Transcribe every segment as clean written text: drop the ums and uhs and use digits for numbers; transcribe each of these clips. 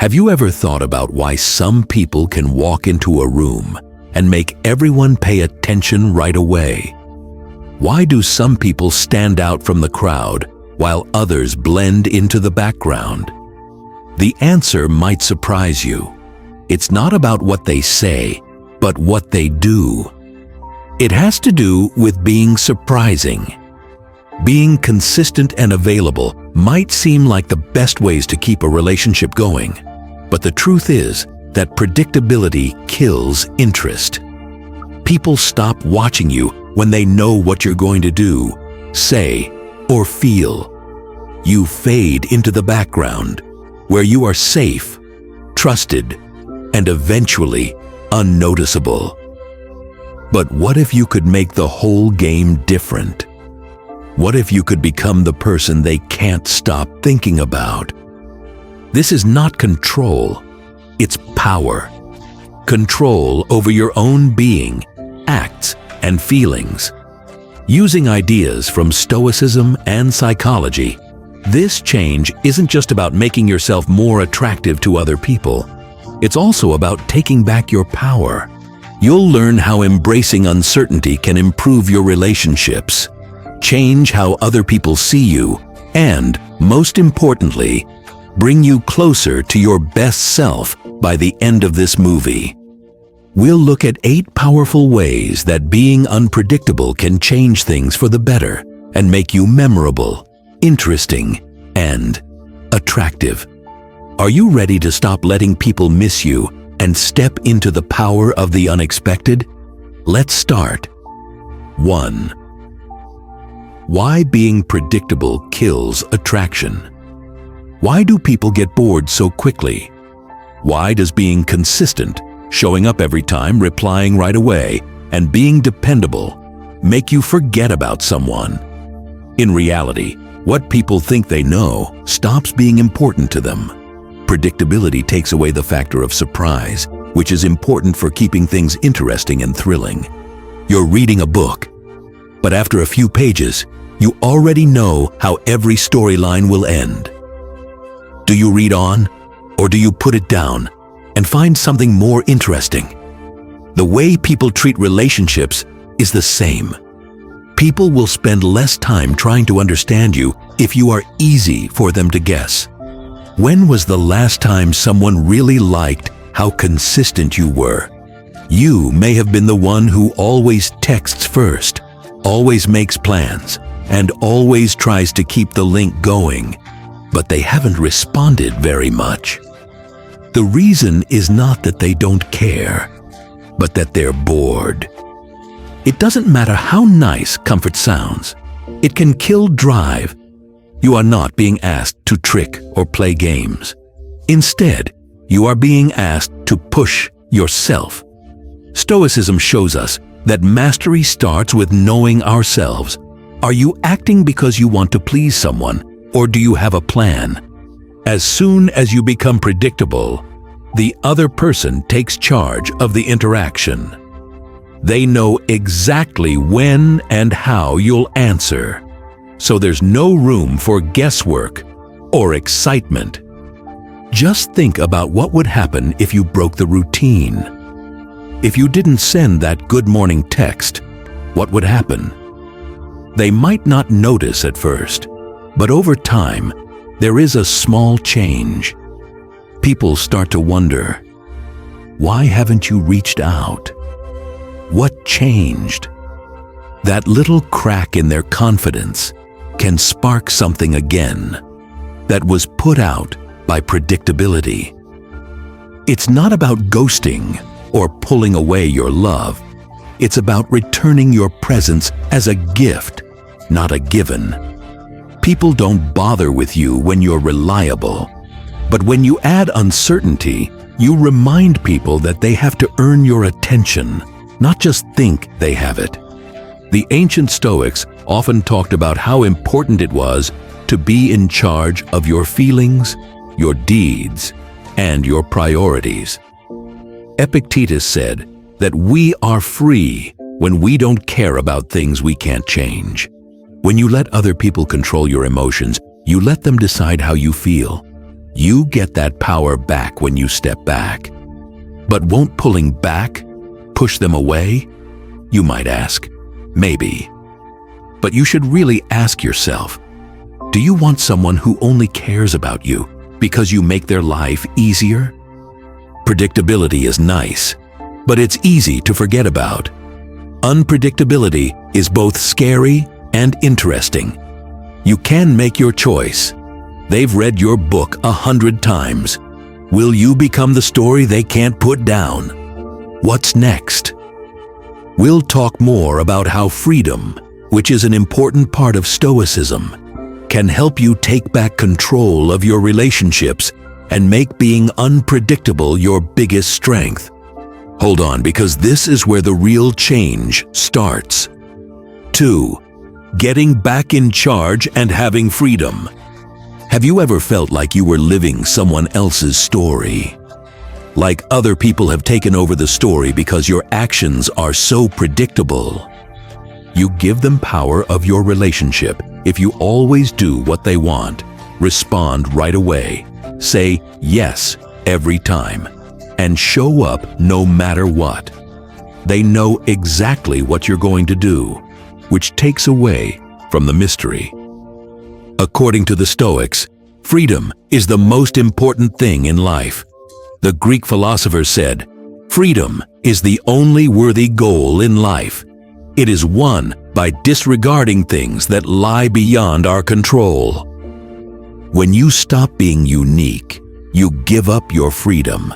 Have you ever thought about why some people can walk into a room and make everyone pay attention right away? Why do some people stand out from the crowd while others blend into the background? The answer might surprise you. It's not about what they say, but what they do. It has to do with being surprising. Being consistent and available might seem like the best ways to keep a relationship going, but the truth is that predictability kills interest. People stop watching you when they know what you're going to do, say, or feel. You fade into the background, where you are safe, trusted, and eventually unnoticeable. But what if you could make the whole game different? What if you could become the person they can't stop thinking about? This is not control, it's power. Control over your own being, acts, and feelings. Using ideas from Stoicism and psychology, this change isn't just about making yourself more attractive to other people. It's also about taking back your power. You'll learn how embracing uncertainty can improve your relationships, change how other people see you, and, most importantly, bring you closer to your best self by the end of this movie. We'll look at 8 powerful ways that being unpredictable can change things for the better and make you memorable, interesting, and attractive. Are you ready to stop letting people miss you and step into the power of the unexpected? Let's start. 1. Why being predictable kills attraction. Why do people get bored so quickly? Why does being consistent, showing up every time, replying right away, and being dependable make you forget about someone? In reality, what people think they know stops being important to them. Predictability takes away the factor of surprise, which is important for keeping things interesting and thrilling. You're reading a book, but after a few pages, you already know how every storyline will end. Do you read on, or do you put it down and find something more interesting? The way people treat relationships is the same. People will spend less time trying to understand you if you are easy for them to guess. When was the last time someone really liked how consistent you were? You may have been the one who always texts first, always makes plans, and always tries to keep the link going, but they haven't responded very much. The reason is not that they don't care, but that they're bored. It doesn't matter how nice comfort sounds. It can kill drive. You are not being asked to trick or play games. Instead, you are being asked to push yourself. Stoicism shows us that mastery starts with knowing ourselves. Are you acting because you want to please someone, or do you have a plan? As soon as you become predictable, the other person takes charge of the interaction. They know exactly when and how you'll answer, so there's no room for guesswork or excitement. Just think about what would happen if you broke the routine. If you didn't send that good morning text, what would happen? They might not notice at first, but over time, there is a small change. People start to wonder, why haven't you reached out? What changed? That little crack in their confidence can spark something again that was put out by predictability. It's not about ghosting or pulling away your love. It's about returning your presence as a gift, not a given. People don't bother with you when you're reliable, but when you add uncertainty, you remind people that they have to earn your attention, not just think they have it. The ancient Stoics often talked about how important it was to be in charge of your feelings, your deeds, and your priorities. Epictetus said that we are free when we don't care about things we can't change. When you let other people control your emotions, you let them decide how you feel. You get that power back when you step back. But won't pulling back push them away? You might ask. Maybe. But you should really ask yourself, do you want someone who only cares about you because you make their life easier? Predictability is nice, but it's easy to forget about. Unpredictability is both scary and interesting. You can make your choice. They've read your book 100 times. Will you become the story they can't put down? What's next? We'll talk more about how freedom, which is an important part of Stoicism, can help you take back control of your relationships and make being unpredictable your biggest strength. Hold on, because this is where the real change starts. 2. Getting back in charge and having freedom. Have you ever felt like you were living someone else's story? Like other people have taken over the story because your actions are so predictable? You give them power of your relationship if you always do what they want, respond right away, say yes every time, and show up no matter what. They know exactly what you're going to do, which takes away from the mystery. According to the Stoics, freedom is the most important thing in life. The Greek philosophers said, freedom is the only worthy goal in life. It is won by disregarding things that lie beyond our control. When you stop being unique, you give up your freedom.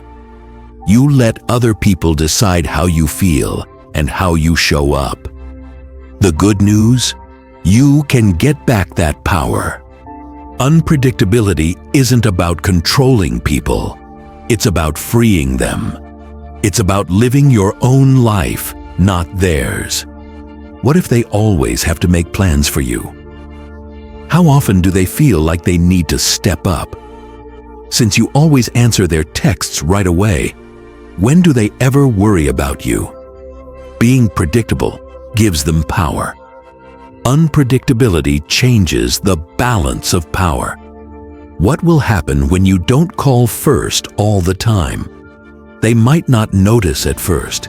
You let other people decide how you feel and how you show up. The good news? You can get back that power. Unpredictability isn't about controlling people. It's about freeing them. It's about living your own life, not theirs. What if they always have to make plans for you? How often do they feel like they need to step up? Since you always answer their texts right away, when do they ever worry about you? Being predictable gives them power. Unpredictability changes the balance of power. What will happen when you don't call first all the time? They might not notice at first,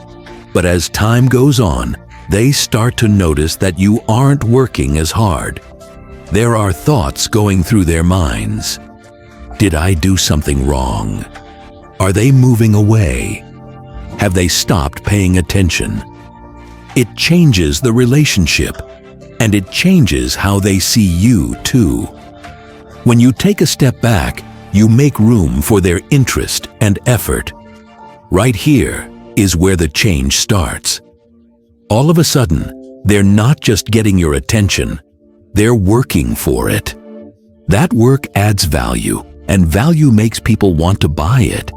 but as time goes on, they start to notice that you aren't working as hard. There are thoughts going through their minds. Did I do something wrong? Are they moving away? Have they stopped paying attention? It changes the relationship, and it changes how they see you too. When you take a step back, you make room for their interest and effort. Right here is where the change starts. All of a sudden, they're not just getting your attention, they're working for it. That work adds value, and value makes people want to buy it.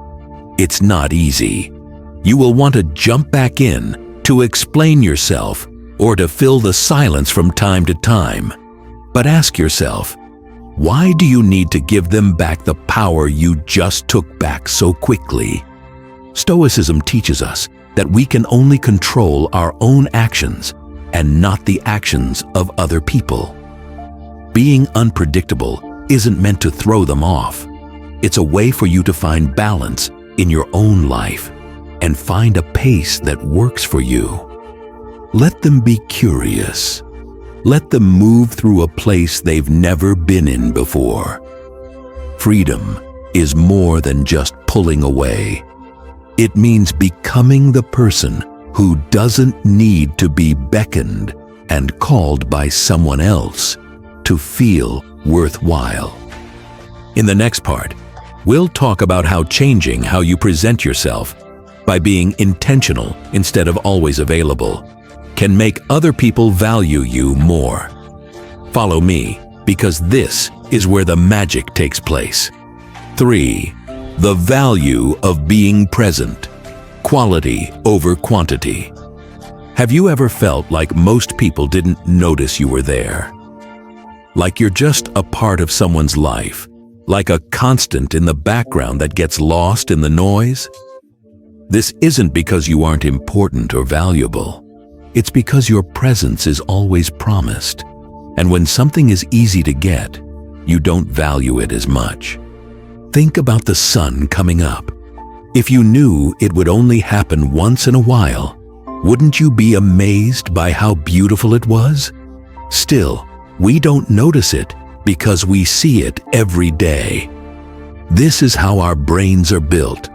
It's not easy. You will want to jump back in to explain yourself or to fill the silence from time to time. But ask yourself, why do you need to give them back the power you just took back so quickly? Stoicism teaches us that we can only control our own actions and not the actions of other people. Being unpredictable isn't meant to throw them off. It's a way for you to find balance in your own life and find a pace that works for you. Let them be curious. Let them move through a place they've never been in before. Freedom is more than just pulling away. It means becoming the person who doesn't need to be beckoned and called by someone else to feel worthwhile. In the next part, we'll talk about how changing how you present yourself by being intentional instead of always available can make other people value you more. Follow me, because this is where the magic takes place. 3. The value of being present. Quality over quantity. Have you ever felt like most people didn't notice you were there? Like you're just a part of someone's life, like a constant in the background that gets lost in the noise? This isn't because you aren't important or valuable. It's because your presence is always promised, and when something is easy to get, you don't value it as much. Think about the sun coming up. If you knew it would only happen once in a while, wouldn't you be amazed by how beautiful it was? Still, we don't notice it because we see it every day. This is how our brains are built.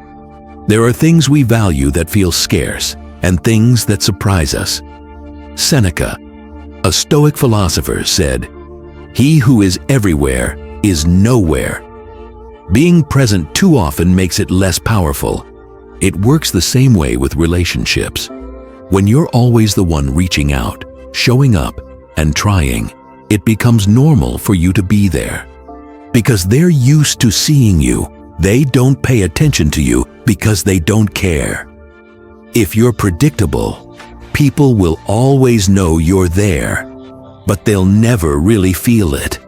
There are things we value that feel scarce and things that surprise us. Seneca, a Stoic philosopher, said, "He who is everywhere is nowhere." Being present too often makes it less powerful. It works the same way with relationships. When you're always the one reaching out, showing up, and trying, it becomes normal for you to be there. Because they're used to seeing you, they don't pay attention to you because they don't care. If you're predictable, people will always know you're there, but they'll never really feel it.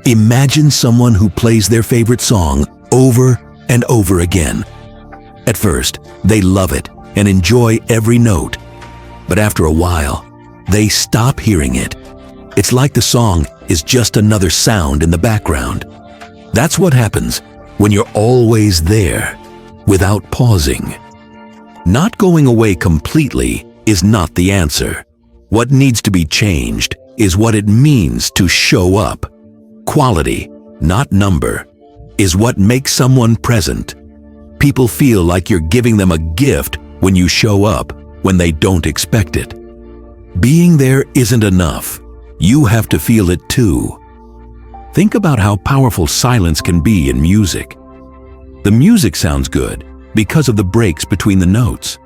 Imagine someone who plays their favorite song over and over again. At first, they love it and enjoy every note, but after a while, they stop hearing it. It's like the song is just another sound in the background. That's what happens when you're always there, without pausing. Not going away completely is not the answer. What needs to be changed is what it means to show up. Quality, not number, is what makes someone present. People feel like you're giving them a gift when you show up when they don't expect it. Being there isn't enough. You have to feel it too. Think about how powerful silence can be in music. The music sounds good because of the breaks between the notes.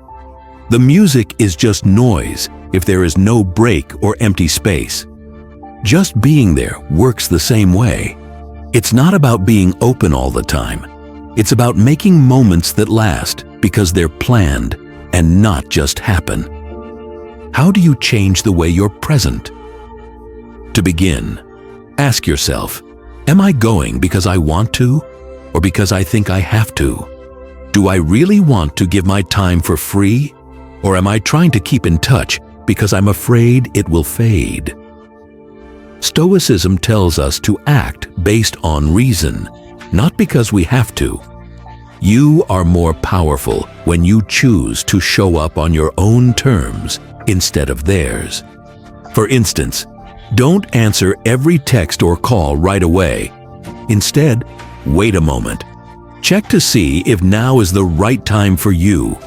The music is just noise if there is no break or empty space. Just being there works the same way. It's not about being open all the time. It's about making moments that last because they're planned and not just happen. How do you change the way you're present? To begin, ask yourself, am I going because I want to or because I think I have to? Do I really want to give my time for free, or am I trying to keep in touch because I'm afraid it will fade? Stoicism tells us to act based on reason, not because we have to. You are more powerful when you choose to show up on your own terms instead of theirs. For instance, don't answer every text or call right away. Instead, wait a moment. Check to see if now is the right time for you.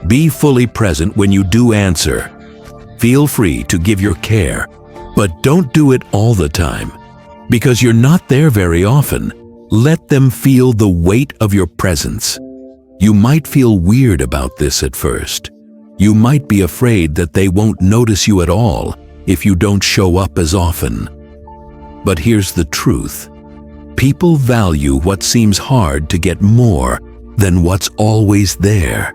Be fully present when you do answer. Feel free to give your care, but don't do it all the time. Because you're not there very often, let them feel the weight of your presence. You might feel weird about this at first. You might be afraid that they won't notice you at all if you don't show up as often. But here's the truth. People value what seems hard to get more than what's always there.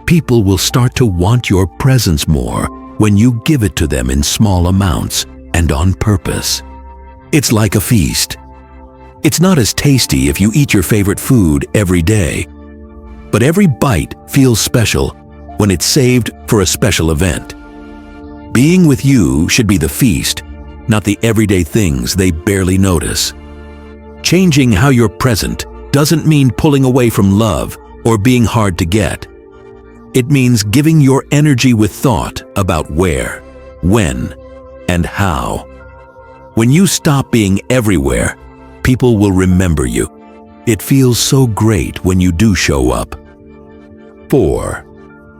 People will start to want your presence more when you give it to them in small amounts and on purpose. It's like a feast. It's not as tasty if you eat your favorite food every day, but every bite feels special when it's saved for a special event. Being with you should be the feast, not the everyday things they barely notice. Changing how you're present doesn't mean pulling away from love or being hard to get. It means giving your energy with thought about where, when, and how. When you stop being everywhere, people will remember you. It feels so great when you do show up. 4.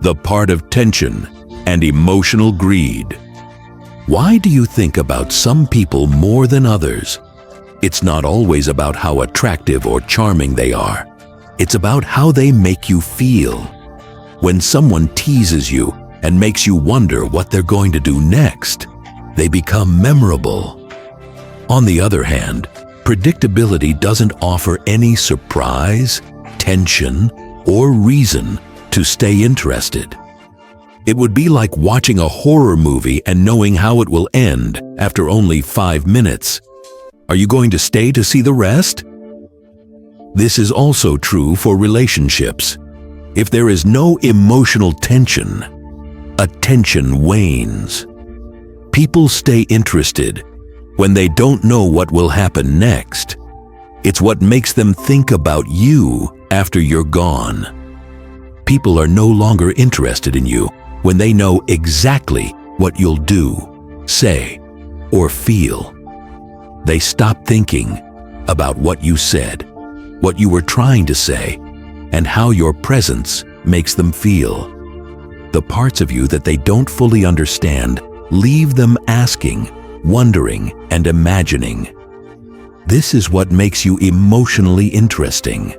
The part of tension and emotional greed. Why do you think about some people more than others? It's not always about how attractive or charming they are. It's about how they make you feel. When someone teases you and makes you wonder what they're going to do next, they become memorable. On the other hand, predictability doesn't offer any surprise, tension, or reason to stay interested. It would be like watching a horror movie and knowing how it will end after only 5 minutes. Are you going to stay to see the rest? This is also true for relationships. If there is no emotional tension, attention wanes. People stay interested when they don't know what will happen next. It's what makes them think about you after you're gone. People are no longer interested in you when they know exactly what you'll do, say, or feel. They stop thinking about what you said, what you were trying to say, and how your presence makes them feel. The parts of you that they don't fully understand leave them asking, wondering, and imagining. This is what makes you emotionally interesting.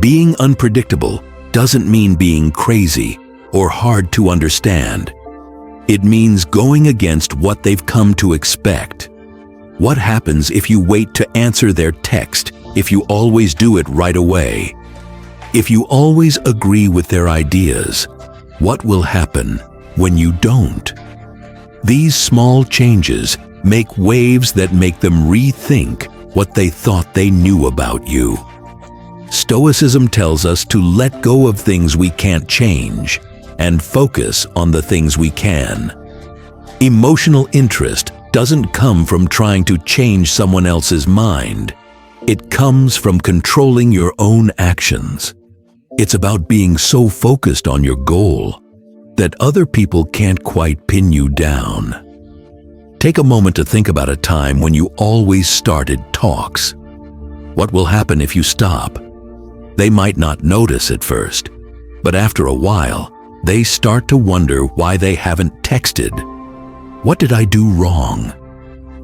Being unpredictable doesn't mean being crazy or hard to understand. It means going against what they've come to expect. What happens if you wait to answer their text, if you always do it right away? If you always agree with their ideas, what will happen when you don't? These small changes make waves that make them rethink what they thought they knew about you. Stoicism tells us to let go of things we can't change and focus on the things we can. Emotional interest doesn't come from trying to change someone else's mind. It comes from controlling your own actions. It's about being so focused on your goal that other people can't quite pin you down. Take a moment to think about a time when you always started talks. What will happen if you stop? They might not notice at first, but after a while, they start to wonder why they haven't texted. What did I do wrong?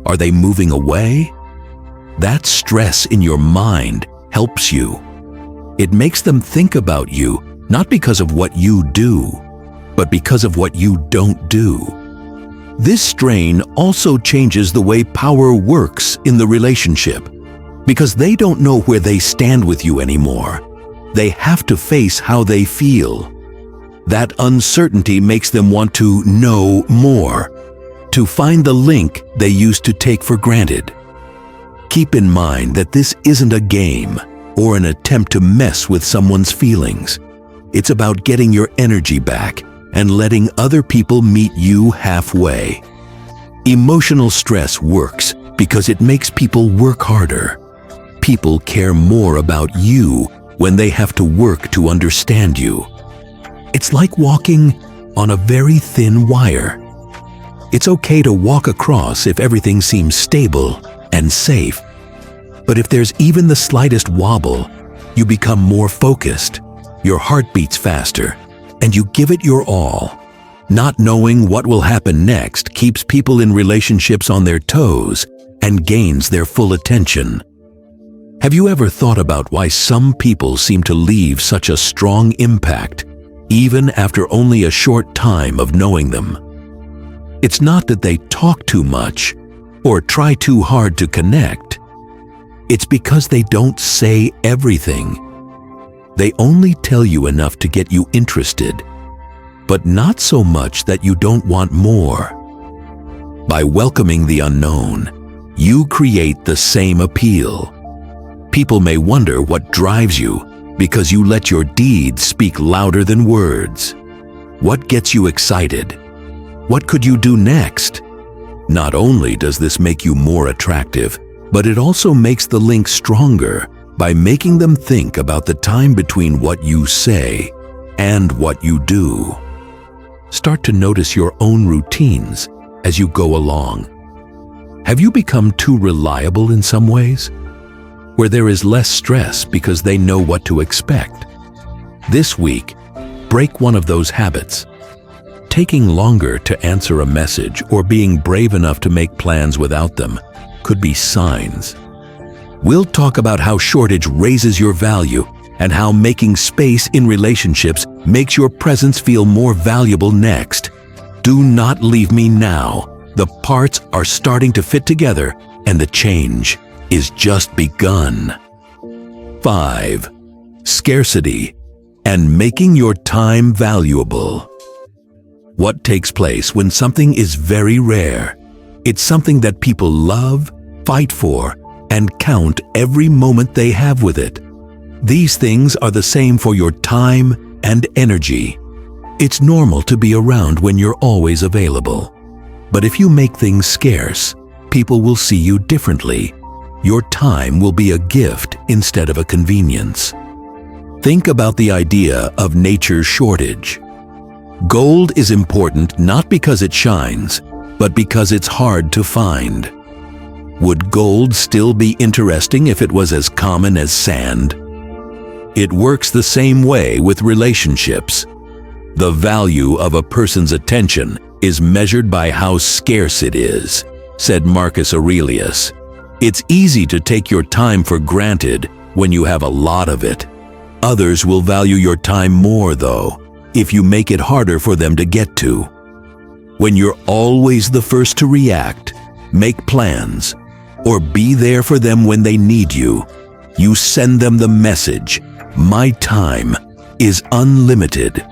Are they moving away? That stress in your mind helps you. It makes them think about you, not because of what you do, but because of what you don't do. This strain also changes the way power works in the relationship, because they don't know where they stand with you anymore. They have to face how they feel. That uncertainty makes them want to know more, to find the link they used to take for granted. Keep in mind that this isn't a game or an attempt to mess with someone's feelings. It's about getting your energy back and letting other people meet you halfway. Emotional stress works because it makes people work harder. People care more about you when they have to work to understand you. It's like walking on a very thin wire. It's okay to walk across if everything seems stable and safe. But if there's even the slightest wobble, you become more focused, your heart beats faster, and you give it your all. Not knowing what will happen next keeps people in relationships on their toes and gains their full attention. Have you ever thought about why some people seem to leave such a strong impact, even after only a short time of knowing them? It's not that they talk too much or try too hard to connect. It's because they don't say everything. They only tell you enough to get you interested, but not so much that you don't want more. By welcoming the unknown, you create the same appeal. People may wonder what drives you because you let your deeds speak louder than words. What gets you excited? What could you do next? Not only does this make you more attractive, but it also makes the link stronger by making them think about the time between what you say and what you do. Start to notice your own routines as you go along. Have you become too reliable in some ways? Where there is less stress because they know what to expect? This week, break one of those habits. Taking longer to answer a message or being brave enough to make plans without them could be signs. We'll talk about how shortage raises your value and how making space in relationships makes your presence feel more valuable next. Do not leave me now. The parts are starting to fit together and the change is just begun. 5. Scarcity and making your time valuable. What takes place when something is very rare? It's something that people love, fight for, and count every moment they have with it. These things are the same for your time and energy. It's normal to be around when you're always available. But if you make things scarce, people will see you differently. your time will be a gift instead of a convenience. Think about the idea of nature's shortage. Gold is important not because it shines, but because it's hard to find. Would gold still be interesting if it was as common as sand? It works the same way with relationships. The value of a person's attention is measured by how scarce it is, said Marcus Aurelius. It's easy to take your time for granted when you have a lot of it. Others will value your time more, though, if you make it harder for them to get to. When you're always the first to react, make plans, or be there for them when they need you, you send them the message, "My time is unlimited."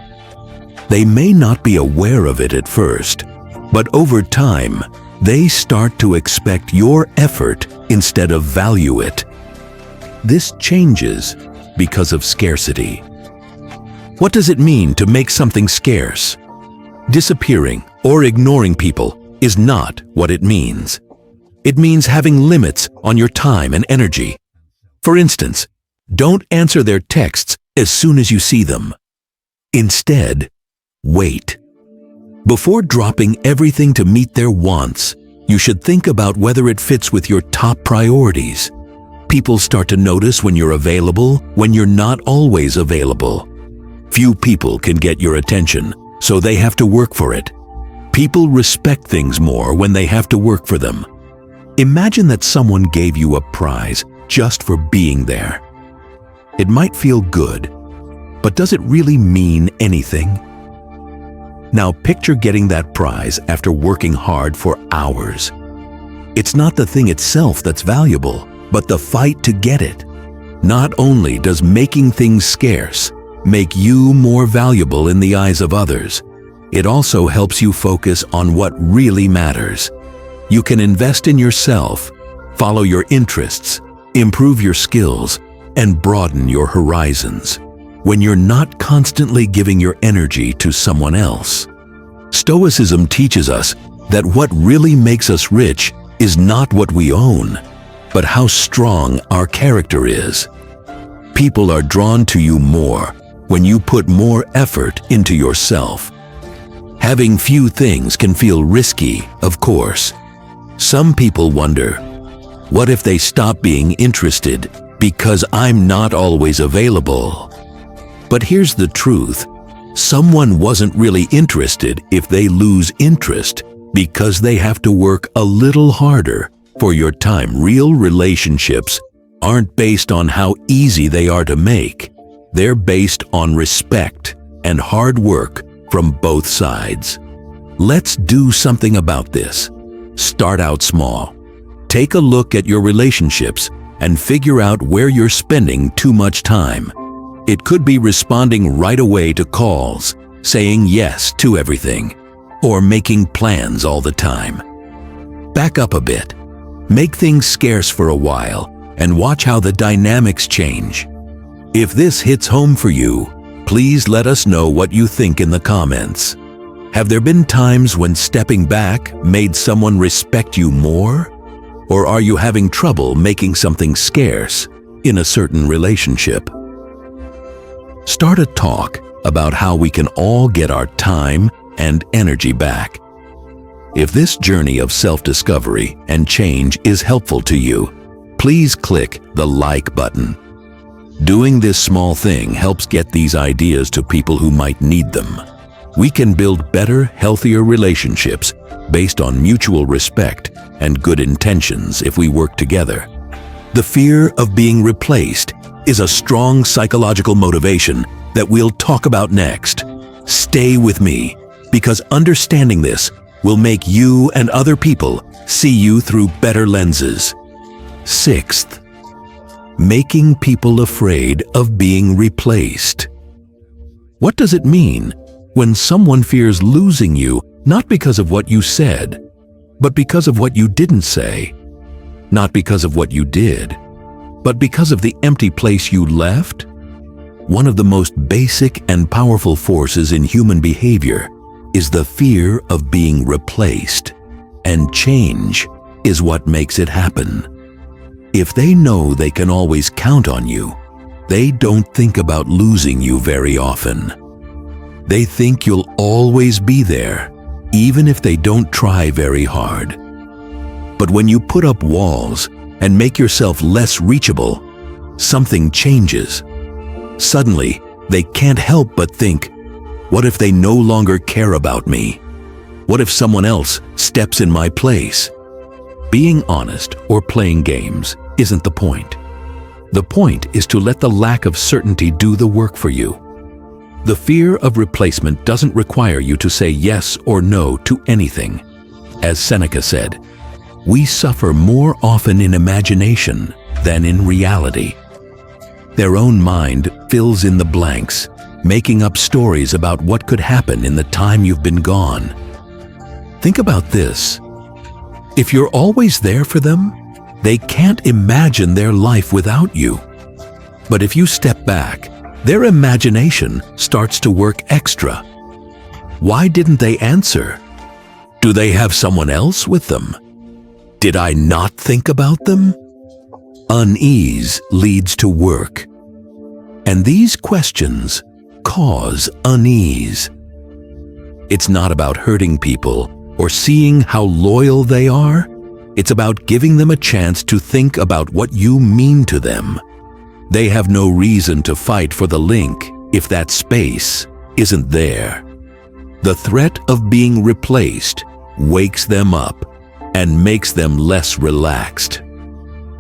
They may not be aware of it at first, but over time, they start to expect your effort instead of value it. This changes because of scarcity. What does it mean to make something scarce? Disappearing or ignoring people is not what it means. It means having limits on your time and energy. For instance, don't answer their texts as soon as you see them. Instead, wait. Before dropping everything to meet their wants, you should think about whether it fits with your top priorities. People start to notice when you're available, when you're not always available. Few people can get your attention, so they have to work for it. People respect things more when they have to work for them. Imagine that someone gave you a prize just for being there. It might feel good, but does it really mean anything? Now picture getting that prize after working hard for hours. It's not the thing itself that's valuable, but the fight to get it. Not only does making things scarce make you more valuable in the eyes of others, it also helps you focus on what really matters. You can invest in yourself, follow your interests, improve your skills, and broaden your horizons when you're not constantly giving your energy to someone else. Stoicism teaches us that what really makes us rich is not what we own, but how strong our character is. People are drawn to you more when you put more effort into yourself. Having few things can feel risky, of course. Some people wonder, what if they stop being interested because I'm not always available? But here's the truth. Someone wasn't really interested if they lose interest because they have to work a little harder for your time. Real relationships aren't based on how easy they are to make. They're based on respect and hard work from both sides. Let's do something about this. Start out small. Take a look at your relationships and figure out where you're spending too much time. It could be responding right away to calls, saying yes to everything, or making plans all the time. Back up a bit. Make things scarce for a while and watch how the dynamics change. If this hits home for you, please let us know what you think in the comments. Have there been times when stepping back made someone respect you more? Or are you having trouble making something scarce in a certain relationship? Start a talk about how we can all get our time and energy back. If this journey of self-discovery and change is helpful to you, please click the like button. Doing this small thing helps get these ideas to people who might need them. We can build better, healthier relationships based on mutual respect and good intentions if we work together. The fear of being replaced is a strong psychological motivation that we'll talk about next. Stay with me, because understanding this will make you and other people see you through better lenses. Sixth, making people afraid of being replaced. What does it mean when someone fears losing you, not because of what you said, but because of what you didn't say? Not because of what you did, but because of the empty place you left? One of the most basic and powerful forces in human behavior is the fear of being replaced, and change is what makes it happen. If they know they can always count on you, they don't think about losing you very often. They think you'll always be there, even if they don't try very hard. But when you put up walls and make yourself less reachable, something changes. Suddenly, they can't help but think, what if they no longer care about me? What if someone else steps in my place? Being honest or playing games isn't the point. The point is to let the lack of certainty do the work for you. The fear of replacement doesn't require you to say yes or no to anything. As Seneca said, we suffer more often in imagination than in reality. Their own mind fills in the blanks, making up stories about what could happen in the time you've been gone. Think about this. If you're always there for them, they can't imagine their life without you. But if you step back, their imagination starts to work extra. Why didn't they answer? Do they have someone else with them? Did I not think about them? Unease leads to work. And these questions cause unease. It's not about hurting people or seeing how loyal they are. It's about giving them a chance to think about what you mean to them. They have no reason to fight for the link if that space isn't there. The threat of being replaced wakes them up and makes them less relaxed.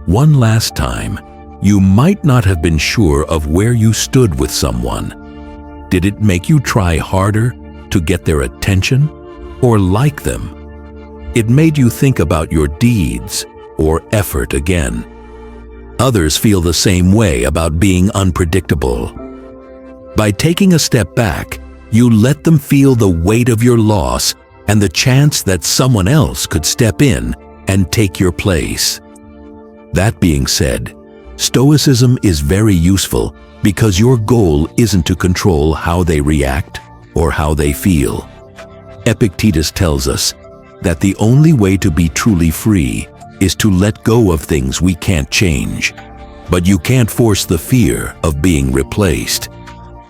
One last time, you might not have been sure of where you stood with someone. Did it make you try harder to get their attention or like them? It made you think about your deeds or effort again. Others feel the same way about being unpredictable. By taking a step back, you let them feel the weight of your loss and the chance that someone else could step in and take your place. That being said, Stoicism is very useful because your goal isn't to control how they react or how they feel. Epictetus tells us that the only way to be truly free is to let go of things we can't change. But you can't force the fear of being replaced.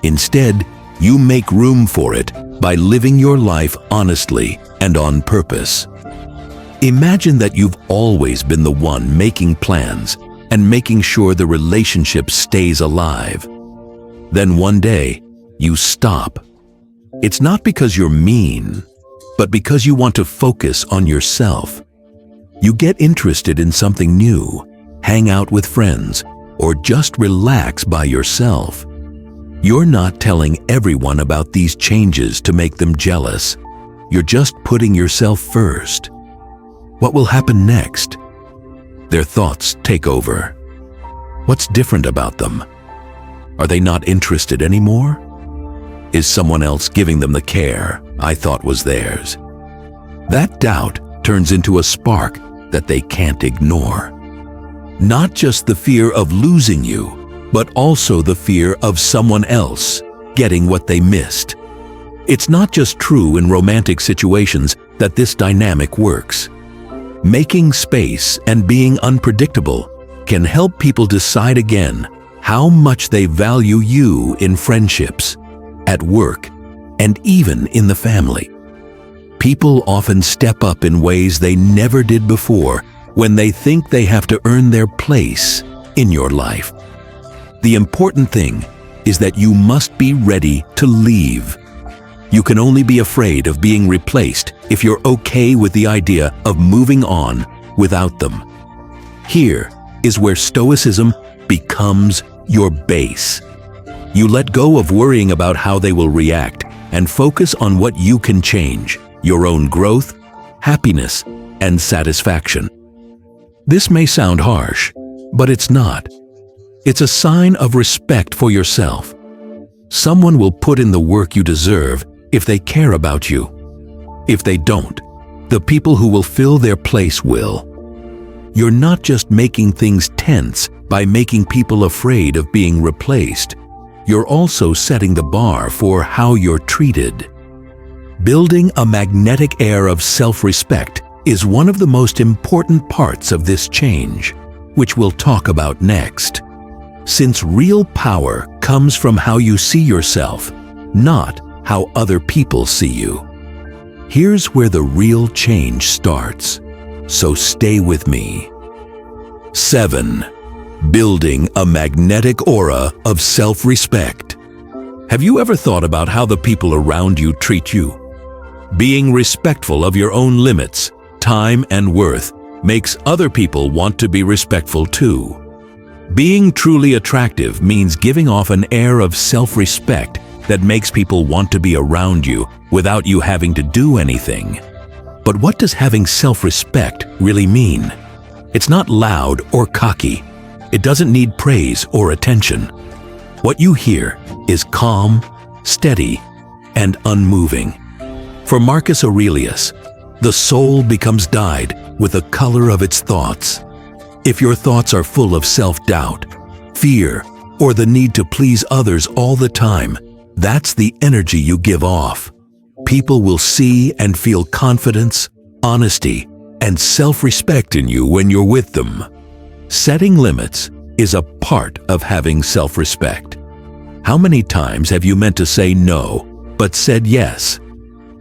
Instead, you make room for it by living your life honestly and on purpose. Imagine that you've always been the one making plans and making sure the relationship stays alive. Then one day, you stop. It's not because you're mean, but because you want to focus on yourself. You get interested in something new, hang out with friends, or just relax by yourself. You're not telling everyone about these changes to make them jealous. You're just putting yourself first. What will happen next? Their thoughts take over. What's different about them? Are they not interested anymore? Is someone else giving them the care I thought was theirs? That doubt turns into a spark that they can't ignore. Not just the fear of losing you, but also the fear of someone else getting what they missed. It's not just true in romantic situations that this dynamic works. Making space and being unpredictable can help people decide again how much they value you in friendships, at work, and even in the family. People often step up in ways they never did before when they think they have to earn their place in your life. The important thing is that you must be ready to leave. You can only be afraid of being replaced if you're okay with the idea of moving on without them. Here is where Stoicism becomes your base. You let go of worrying about how they will react and focus on what you can change: your own growth, happiness, and satisfaction. This may sound harsh, but it's not. It's a sign of respect for yourself. Someone will put in the work you deserve if they care about you. If they don't, the people who will fill their place will. You're not just making things tense by making people afraid of being replaced. You're also setting the bar for how you're treated. Building a magnetic air of self-respect is one of the most important parts of this change. which we'll talk about next. Since real power comes from how you see yourself, not how other people see you. Here's where the real change starts. So stay with me. 7. Building a magnetic aura of self-respect. Have you ever thought about how the people around you treat you? Being respectful of your own limits, time, and worth makes other people want to be respectful too. Being truly attractive means giving off an air of self-respect that makes people want to be around you without you having to do anything. But what does having self-respect really mean? It's not loud or cocky. It doesn't need praise or attention. What you hear is calm, steady, and unmoving. For Marcus Aurelius, the soul becomes dyed with the color of its thoughts. If your thoughts are full of self-doubt, fear, or the need to please others all the time, that's the energy you give off. People will see and feel confidence, honesty, and self-respect in you when you're with them. Setting limits is a part of having self-respect. How many times have you meant to say no, but said yes?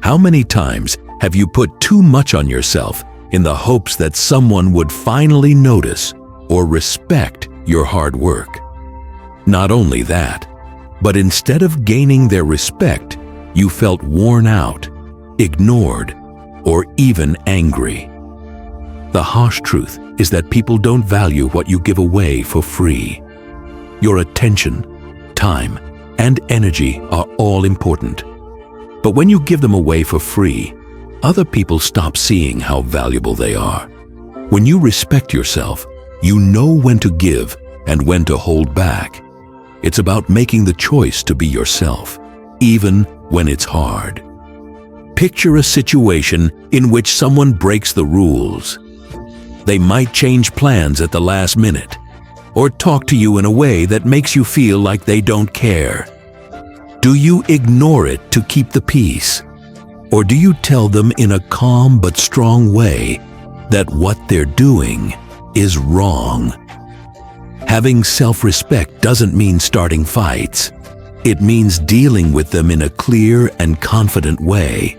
How many times have you put too much on yourself in the hopes that someone would finally notice or respect your hard work? Not only that, but instead of gaining their respect, you felt worn out, ignored, or even angry. The harsh truth is that people don't value what you give away for free. Your attention, time, and energy are all important. But when you give them away for free, other people stop seeing how valuable they are. When you respect yourself, you know when to give and when to hold back. It's about making the choice to be yourself, even when it's hard. Picture a situation in which someone breaks the rules. They might change plans at the last minute, or talk to you in a way that makes you feel like they don't care. Do you ignore it to keep the peace? Or do you tell them in a calm but strong way that what they're doing is wrong? Having self-respect doesn't mean starting fights. It means dealing with them in a clear and confident way.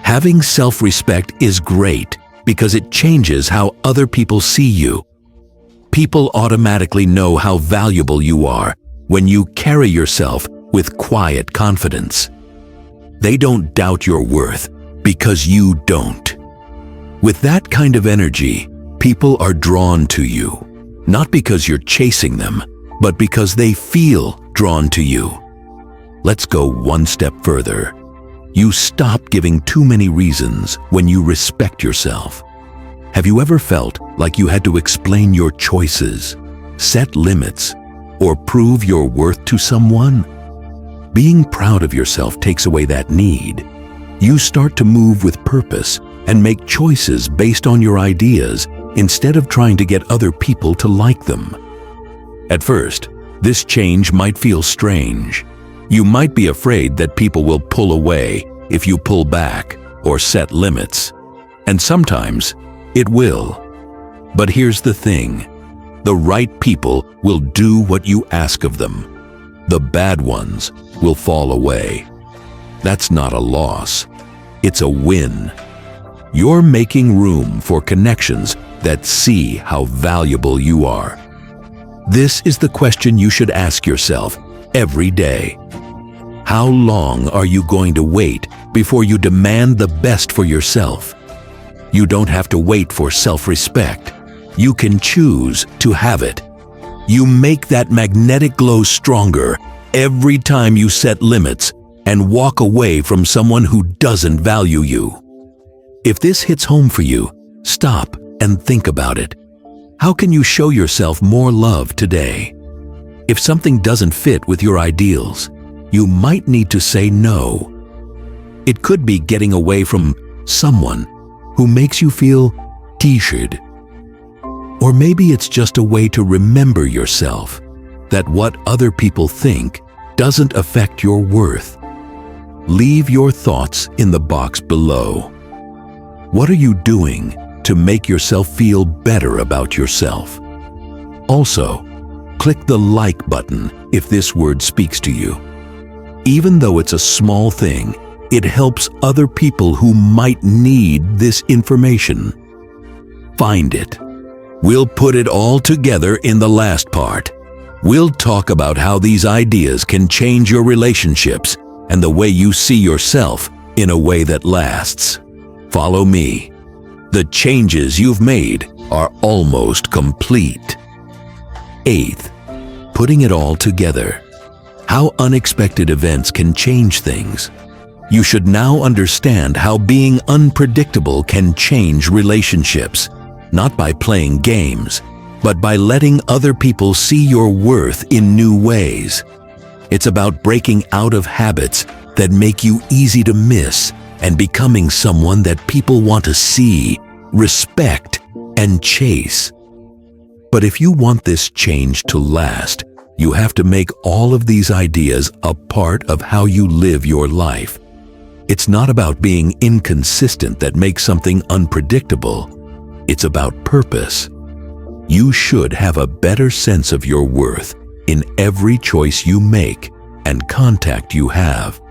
Having self-respect is great because it changes how other people see you. People automatically know how valuable you are when you carry yourself with quiet confidence. They don't doubt your worth because you don't. With that kind of energy, people are drawn to you, not because you're chasing them, but because they feel drawn to you. Let's go one step further. You stop giving too many reasons when you respect yourself. Have you ever felt like you had to explain your choices, set limits, or prove your worth to someone? Being proud of yourself takes away that need. You start to move with purpose and make choices based on your ideas instead of trying to get other people to like them. At first, this change might feel strange. You might be afraid that people will pull away if you pull back or set limits. And sometimes it will. But here's the thing. The right people will do what you ask of them. The bad ones will fall away. That's not a loss. It's a win. You're making room for connections that see how valuable you are. This is the question you should ask yourself every day. How long are you going to wait before you demand the best for yourself? You don't have to wait for self-respect. You can choose to have it. You make that magnetic glow stronger every time you set limits and walk away from someone who doesn't value you. If this hits home for you, stop and think about it. How can you show yourself more love today? If something doesn't fit with your ideals, you might need to say no. It could be getting away from someone who makes you feel pressured. Or maybe it's just a way to remember yourself that what other people think doesn't affect your worth. Leave your thoughts in the box below. What are you doing to make yourself feel better about yourself? Also, click the like button if this word speaks to you. Even though it's a small thing, it helps other people who might need this information. Find it. We'll put it all together in the last part. We'll talk about how these ideas can change your relationships and the way you see yourself in a way that lasts. Follow me. The changes you've made are almost complete. Eighth, putting it all together. How unexpected events can change things. You should now understand how being unpredictable can change relationships, not by playing games, but by letting other people see your worth in new ways. It's about breaking out of habits that make you easy to miss and becoming someone that people want to see, respect, and chase. But if you want this change to last, you have to make all of these ideas a part of how you live your life. It's not about being inconsistent that makes something unpredictable. It's about purpose. You should have a better sense of your worth in every choice you make and contact you have.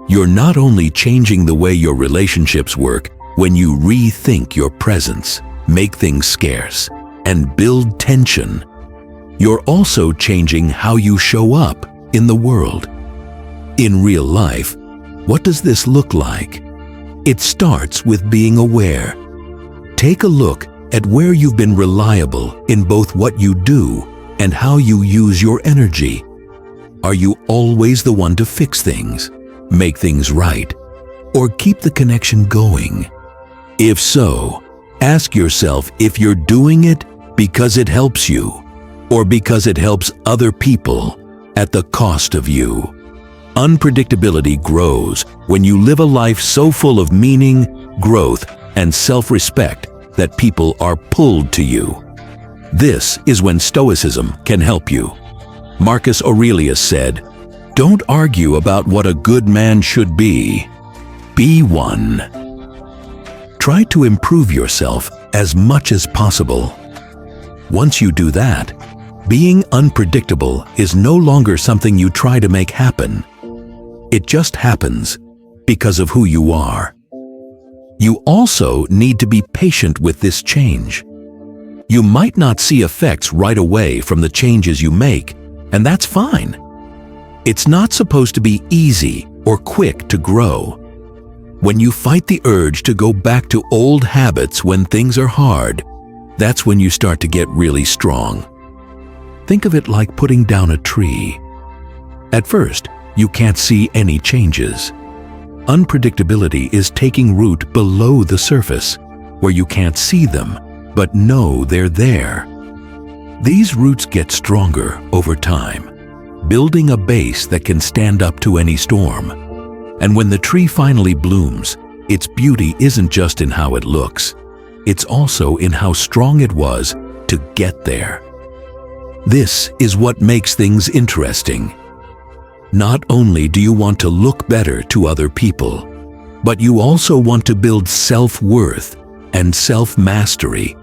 You're not only changing the way your relationships work when you rethink your presence, make things scarce, and build tension. You're also changing how you show up in the world. In real life, what does this look like? It starts with being aware. Take a look at where you've been reliable in both what you do and how you use your energy. Are you always the one to fix things, make things right, or keep the connection going? If so, ask yourself if you're doing it because it helps you or because it helps other people at the cost of you. Unpredictability grows when you live a life so full of meaning, growth, and self-respect that people are pulled to you. This is when Stoicism can help you. Marcus Aurelius said, "Don't argue about what a good man should be. Be one." Try to improve yourself as much as possible. Once you do that, being unpredictable is no longer something you try to make happen. It just happens because of who you are. You also need to be patient with this change. You might not see effects right away from the changes you make, and that's fine. It's not supposed to be easy or quick to grow. When you fight the urge to go back to old habits when things are hard, that's when you start to get really strong. Think of it like putting down a tree. At first, you can't see any changes. Unpredictability is taking root below the surface, where you can't see them, but know they're there. These roots get stronger over time, building a base that can stand up to any storm. And when the tree finally blooms, its beauty isn't just in how it looks, it's also in how strong it was to get there. This is what makes things interesting. Not only do you want to look better to other people, but you also want to build self-worth and self-mastery.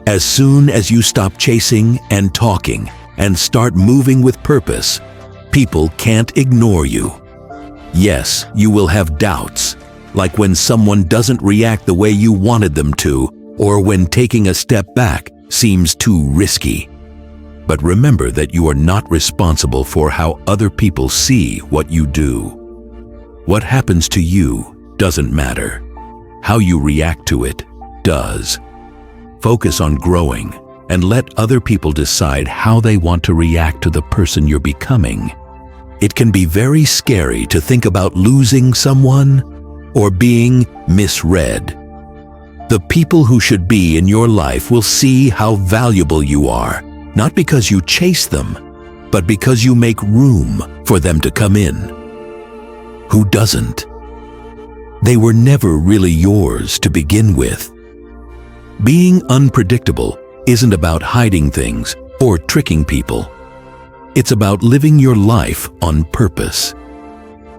As soon as you stop chasing and talking and start moving with purpose, people can't ignore you. Yes, you will have doubts, like when someone doesn't react the way you wanted them to, or when taking a step back seems too risky. But remember that you are not responsible for how other people see what you do. What happens to you doesn't matter. How you react to it does. Focus on growing and let other people decide how they want to react to the person you're becoming. It can be very scary to think about losing someone or being misread. The people who should be in your life will see how valuable you are, not because you chase them, but because you make room for them to come in. Who doesn't? They were never really yours to begin with. Being unpredictable isn't about hiding things or tricking people. It's about living your life on purpose.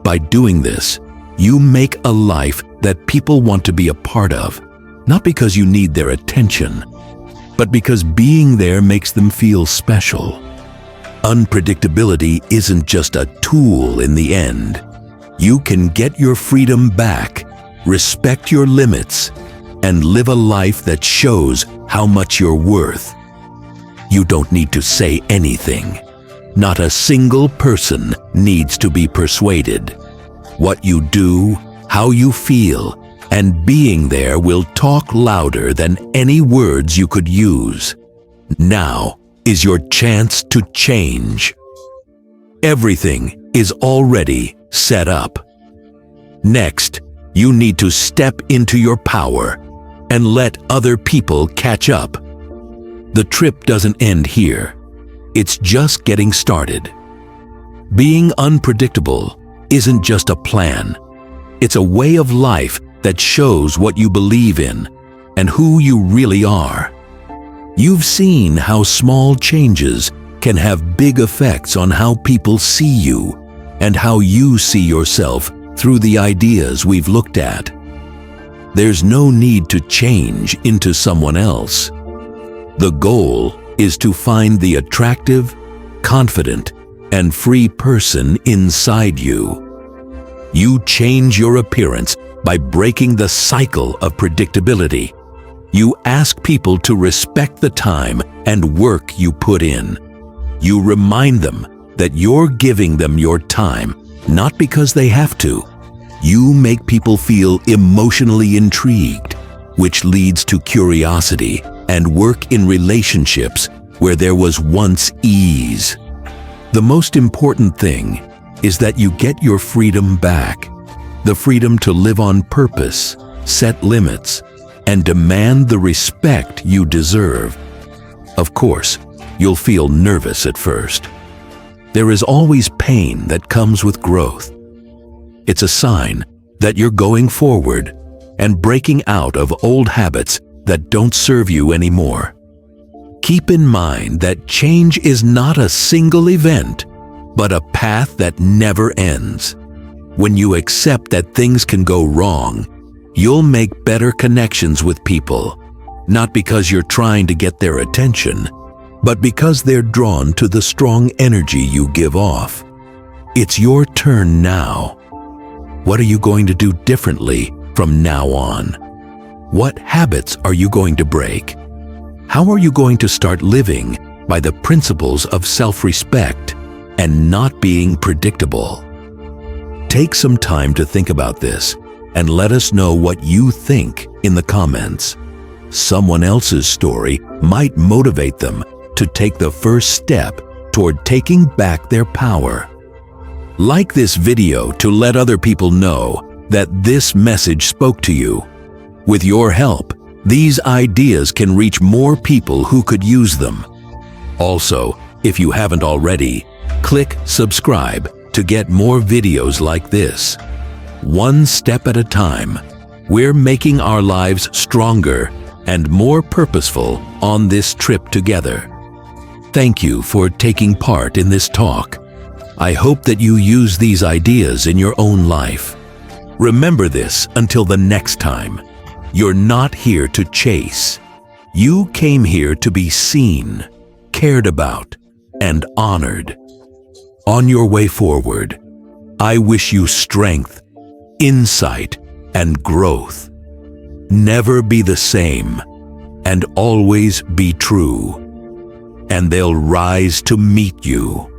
By doing this, you make a life that people want to be a part of, not because you need their attention, but because being there makes them feel special. Unpredictability isn't just a tool in the end. You can get your freedom back, respect your limits, and live a life that shows how much you're worth. You don't need to say anything. Not a single person needs to be persuaded. What you do, how you feel, and being there will talk louder than any words you could use. Now is your chance to change. Everything is already set up. Next, you need to step into your power and let other people catch up. The trip doesn't end here. It's just getting started. Being unpredictable isn't just a plan. It's a way of life that shows what you believe in and who you really are. You've seen how small changes can have big effects on how people see you and how you see yourself through the ideas we've looked at. There's no need to change into someone else. The goal is to find the attractive, confident, and free person inside you. You change your appearance by breaking the cycle of predictability. You ask people to respect the time and work you put in. You remind them that you're giving them your time, not because they have to. You make people feel emotionally intrigued, which leads to curiosity and work in relationships where there was once ease. The most important thing is that you get your freedom back. The freedom to live on purpose, set limits, and demand the respect you deserve. Of course, you'll feel nervous at first. There is always pain that comes with growth. It's a sign that you're going forward and breaking out of old habits that don't serve you anymore. Keep in mind that change is not a single event, but a path that never ends. When you accept that things can go wrong, you'll make better connections with people, not because you're trying to get their attention, but because they're drawn to the strong energy you give off. It's your turn now. What are you going to do differently from now on? What habits are you going to break? How are you going to start living by the principles of self-respect and not being predictable? Take some time to think about this and let us know what you think in the comments. Someone else's story might motivate them to take the first step toward taking back their power. Like this video to let other people know that this message spoke to you. With your help, these ideas can reach more people who could use them. Also, if you haven't already, click subscribe to get more videos like this. One step at a time, we're making our lives stronger and more purposeful on this trip together. Thank you for taking part in this talk. I hope that you use these ideas in your own life. Remember this until the next time. You're not here to chase. You came here to be seen, cared about, and honored. On your way forward, I wish you strength, insight, and growth. Never be the same, and always be true. And they'll rise to meet you.